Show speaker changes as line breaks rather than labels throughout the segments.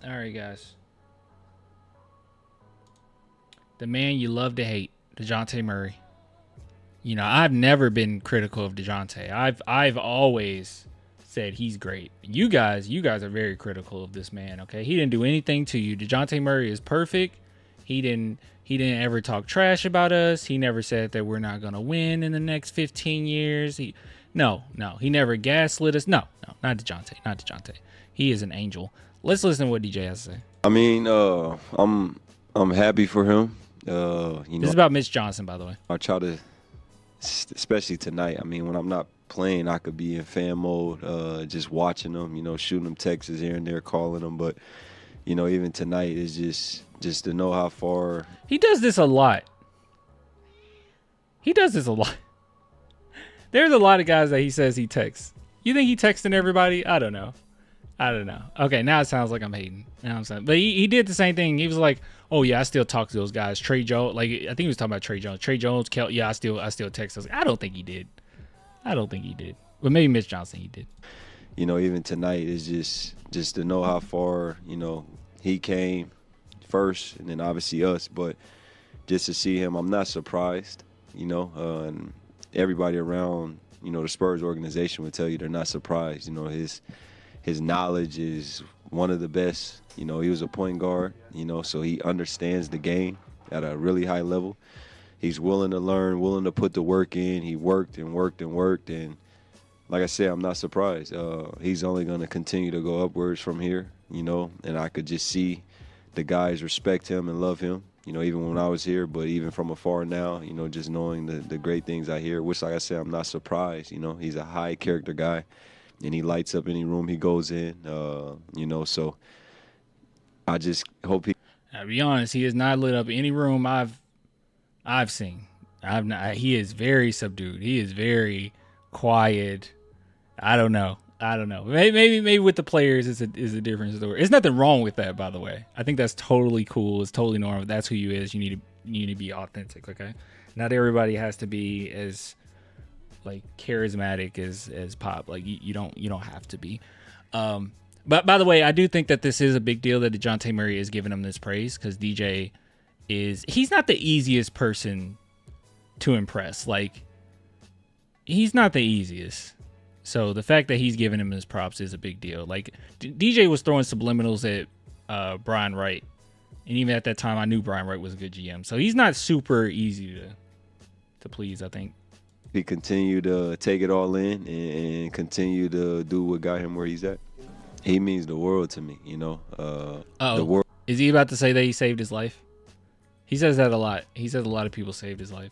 All right, guys. The man you love to hate, Dejounte Murray. You know, I've never been critical of Dejounte. I've always said he's great. You guys are very critical of this man. Okay, he didn't do anything to you. Dejounte Murray is perfect. He didn't ever talk trash about us. He never said that we're not gonna win in the next 15 years. No. He never gaslit us. No, not Dejounte. Not Dejounte. He is an angel. Let's listen to what DJ has to say.
I mean, I'm happy for him.
This is about Mitch Johnson, by the way.
I try to, especially tonight. I mean, when I'm not playing, I could be in fan mode, just watching them. Shooting them texts here and there, calling them. But even tonight is just to know how far
he does this a lot. There's a lot of guys that he says he texts. You think he texting everybody? I don't know. Okay, now it sounds like I'm hating. But he did the same thing. He was like, "Oh yeah, I still talk to those guys." Trey Jones, like I think he was talking about Trey Jones. Yeah, I still text those. I don't think he did. But maybe Mitch Johnson he did.
Even tonight is just to know how far he came first, and then obviously us. But just to see him, I'm not surprised. And everybody around the Spurs organization would tell you they're not surprised. His knowledge is one of the best. He was a point guard, so he understands the game at a really high level. He's willing to learn, willing to put the work in. He worked. And like I said, I'm not surprised. He's only going to continue to go upwards from here, and I could just see the guys respect him and love him, even when I was here, but even from afar now, just knowing the great things I hear, which, like I said, I'm not surprised. He's a high character guy. And he lights up any room he goes in, so I just hope he.
I'll be honest, he has not lit up any room I've seen. He is very subdued. He is very quiet. I don't know. Maybe with the players is a different story. There's nothing wrong with that, by the way. I think that's totally cool. It's totally normal. That's who you is. You need to be authentic. Okay, not everybody has to be as like charismatic as Pop. Like you don't have to be. But by the way, I do think that this is a big deal that Dejounte Murray is giving him this praise because he's not the easiest person to impress. Like he's not the easiest. So the fact that he's giving him his props is a big deal. Like DJ was throwing subliminals at Brian Wright, and even at that time, I knew Brian Wright was a good GM. So he's not super easy to please, I think.
He continue to take it all in and continue to do what got him where he's at. He means the world to me, the world.
Is he about to say that he saved his life? He says that a lot. He says a lot of people saved his life.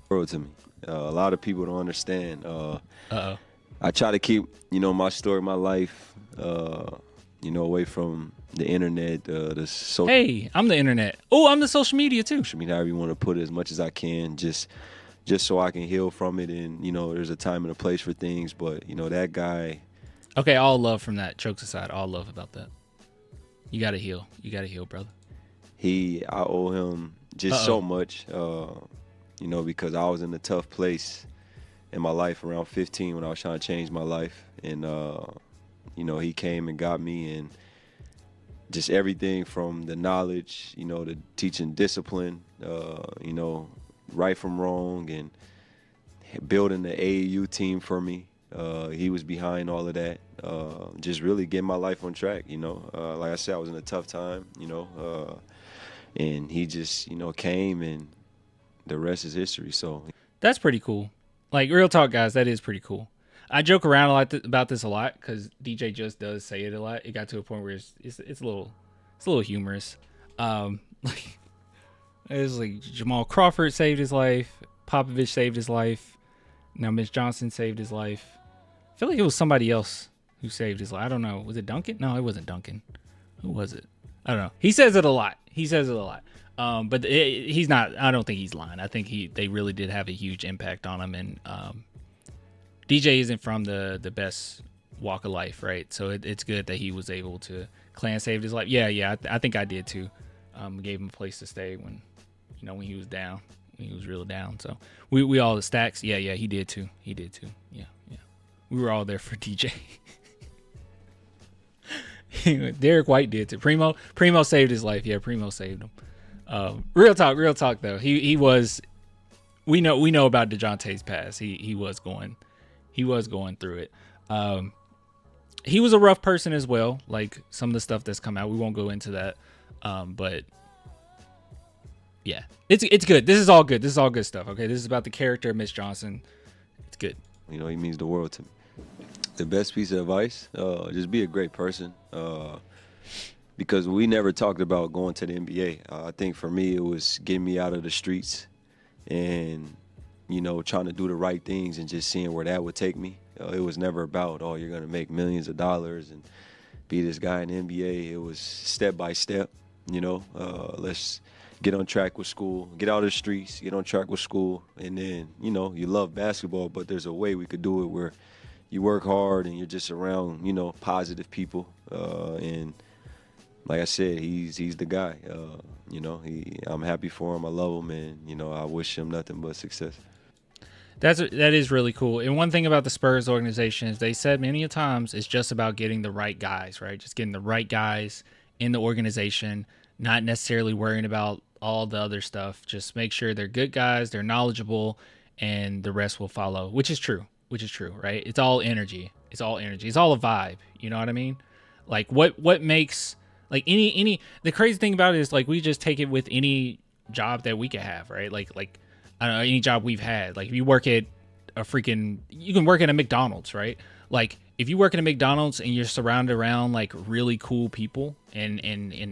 World to me. A lot of people don't understand. I try to keep, my story, my life, away from the internet, the social.
Hey, I'm the internet. Oh, I'm the social media too.
I mean, however you want to put it, as much as I can, just so I can heal from it. And, there's a time and a place for things. But, that guy.
Okay, all love from that. Jokes aside, all love about that. You got to heal. Brother.
I owe him just so much, because I was in a tough place in my life around 15 when I was trying to change my life. And, he came and got me, and just everything from the knowledge, to teaching discipline, right from wrong, and building the AAU team for me. He was behind all of that. Just really getting my life on track, Like I said, I was in a tough time, and he just, came, and the rest is history. So
that's pretty cool. Like, real talk, guys, that is pretty cool. I joke around a lot about this a lot because DJ just does say it a lot. It got to a point where it's a little humorous. Like it's like Jamal Crawford saved his life, Popovich saved his life, now Mitch Johnson saved his life. I feel like it was somebody else who saved his life. I don't know. Was it Duncan? No, it wasn't Duncan. Who was it? I don't know. He says it a lot. But he's not. I don't think he's lying. I think they really did have a huge impact on him. And DJ isn't from the best walk of life, right? So it's good that he was able to. Clan saved his life. Yeah. I think I did too. Gave him a place to stay when he was down, when he was real down. So we all the stacks. Yeah. He did too. Yeah. We were all there for DJ. Derek White did too. Primo saved his life. Yeah, Primo saved him. Real talk though. He was. We know about Dejounte's past. He was going through it. He was a rough person as well. Like some of the stuff that's come out, we won't go into that. But yeah, it's good. This is all good. This is all good stuff. Okay, this is about the character of Mitch Johnson. It's good.
You know, he means the world to me. The best piece of advice, just be a great person. Because we never talked about going to the NBA. I think for me, it was getting me out of the streets and, you know, trying to do the right things and just seeing where that would take me. It was never about, oh, you're going to make millions of dollars and be this guy in the NBA. It was step by step, you know. Let's get on track with school, get out of the streets, get on track with school. And then, you know, you love basketball, but there's a way we could do it where you work hard and you're just around, you know, positive people. And like I said, he's the guy. You know, I'm happy for him. I love him, and you know, I wish him nothing but success.
That is really cool. And one thing about the Spurs organization is they said many a times it's just about getting the right guys, right? Just getting the right guys in the organization, not necessarily worrying about all the other stuff. Just make sure they're good guys, they're knowledgeable, and the rest will follow, which is true, right? It's all energy. It's all energy. It's all a vibe. You know what I mean? Like what makes like any the crazy thing about it is like we just take it with any job that we could have, right? Like I don't know, any job we've had. Like if you work at you can work at a McDonald's, right? Like if you work at a McDonald's and you're surrounded around like really cool people and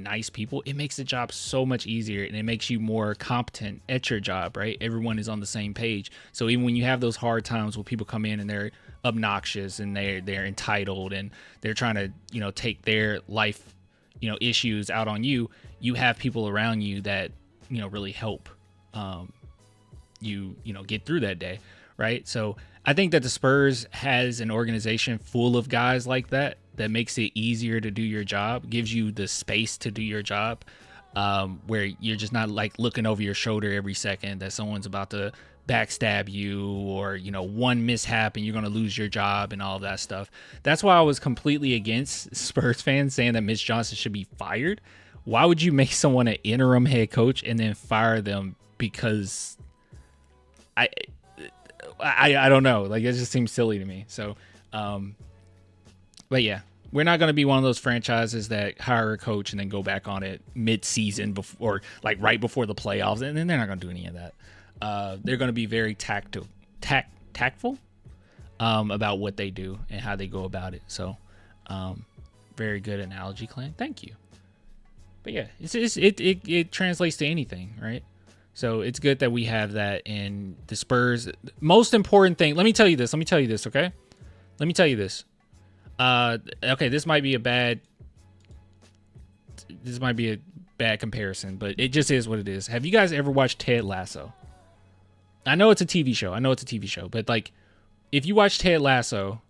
nice people, it makes the job so much easier and it makes you more competent at your job, right? Everyone is on the same page. So even when you have those hard times where people come in and they're obnoxious and they're entitled and they're trying to, you know, take their life, you know, issues out on you, you have people around you that, you know, really help you know, get through that day, right? So I think that the Spurs has an organization full of guys like that makes it easier to do your job, gives you the space to do your job, where you're just not like looking over your shoulder every second that someone's about to backstab you or, you know, one mishap and you're going to lose your job and all of that stuff. That's why I was completely against Spurs fans saying that Mitch Johnson should be fired. Why would you make someone an interim head coach and then fire them because I don't know. Like, it just seems silly to me. So, but yeah, we're not going to be one of those franchises that hire a coach and then go back on it mid-season before, like right before the playoffs. And then they're not going to do any of that. They're going to be very tactful about what they do and how they go about it. So, very good analogy, Clan. Thank you. But yeah, it translates to anything, right? So it's good that we have that in the Spurs. Most important thing, let me tell you this, okay? Let me tell you this. Okay, this might be a bad comparison, but it just is what it is. Have you guys ever watched Ted Lasso? I know it's a TV show, but like if you watch Ted Lasso,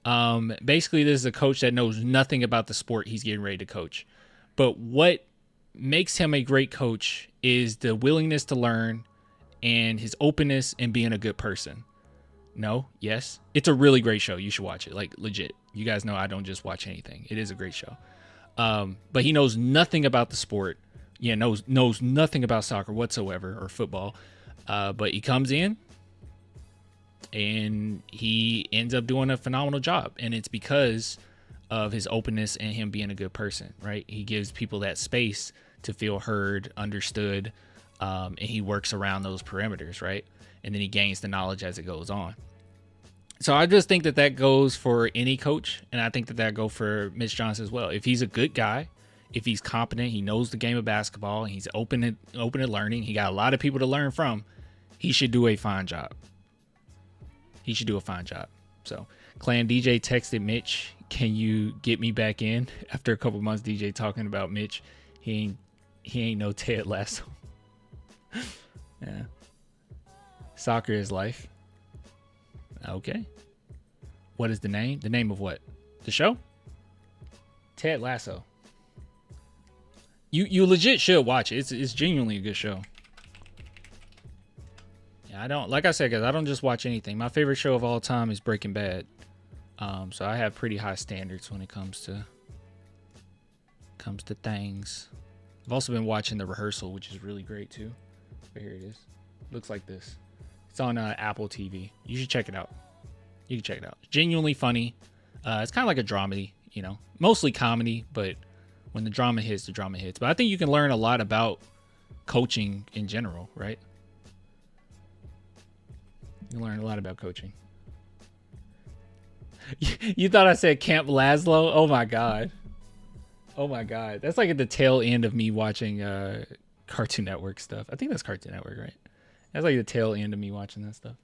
basically this is a coach that knows nothing about the sport he's getting ready to coach. But what makes him a great coach is the willingness to learn and his openness and being a good person. No, yes. It's a really great show. You should watch it. Like legit. You guys know I don't just watch anything. It is a great show. But he knows nothing about the sport. Yeah, knows nothing about soccer whatsoever or football. But he comes in and he ends up doing a phenomenal job. And it's because of his openness and him being a good person, right? He gives people that space to feel heard, understood, and he works around those perimeters, right? And then he gains the knowledge as it goes on. So I just think that goes for any coach, and I think that goes for Mitch Johnson as well. If he's a good guy, if he's competent, he knows the game of basketball, and he's open to learning, he got a lot of people to learn from, he should do a fine job. So, Clan DJ texted Mitch, can you get me back in? After a couple months, DJ talking about Mitch, he ain't no Ted Lasso. Yeah. Soccer is life. Okay. What is the name? The name of what? The show? Ted Lasso. You legit should watch it. It's genuinely a good show. Yeah, I don't, like I said, guys, I don't just watch anything. My favorite show of all time is Breaking Bad. So I have pretty high standards when it comes to comes to things. I've also been watching The Rehearsal, which is really great too. But here it is. Looks like this. It's on Apple TV. You should check it out. You can check it out. It's genuinely funny. It's kind of like a dramedy, you know, mostly comedy, but when the drama hits, the drama hits. But I think you can learn a lot about coaching in general, right? You learn a lot about coaching. You thought I said Camp Laszlo? Oh my god. Oh my god. That's like at the tail end of me watching Cartoon Network stuff. I think that's Cartoon Network, right? That's like the tail end of me watching that stuff.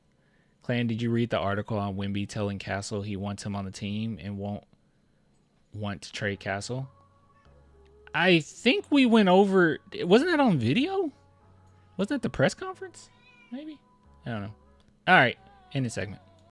Clan, did you read the article on Wemby telling Castle he wants him on the team and won't want to trade Castle? I think we went over... Wasn't that on video? Wasn't that the press conference? Maybe? I don't know. All right. End the segment.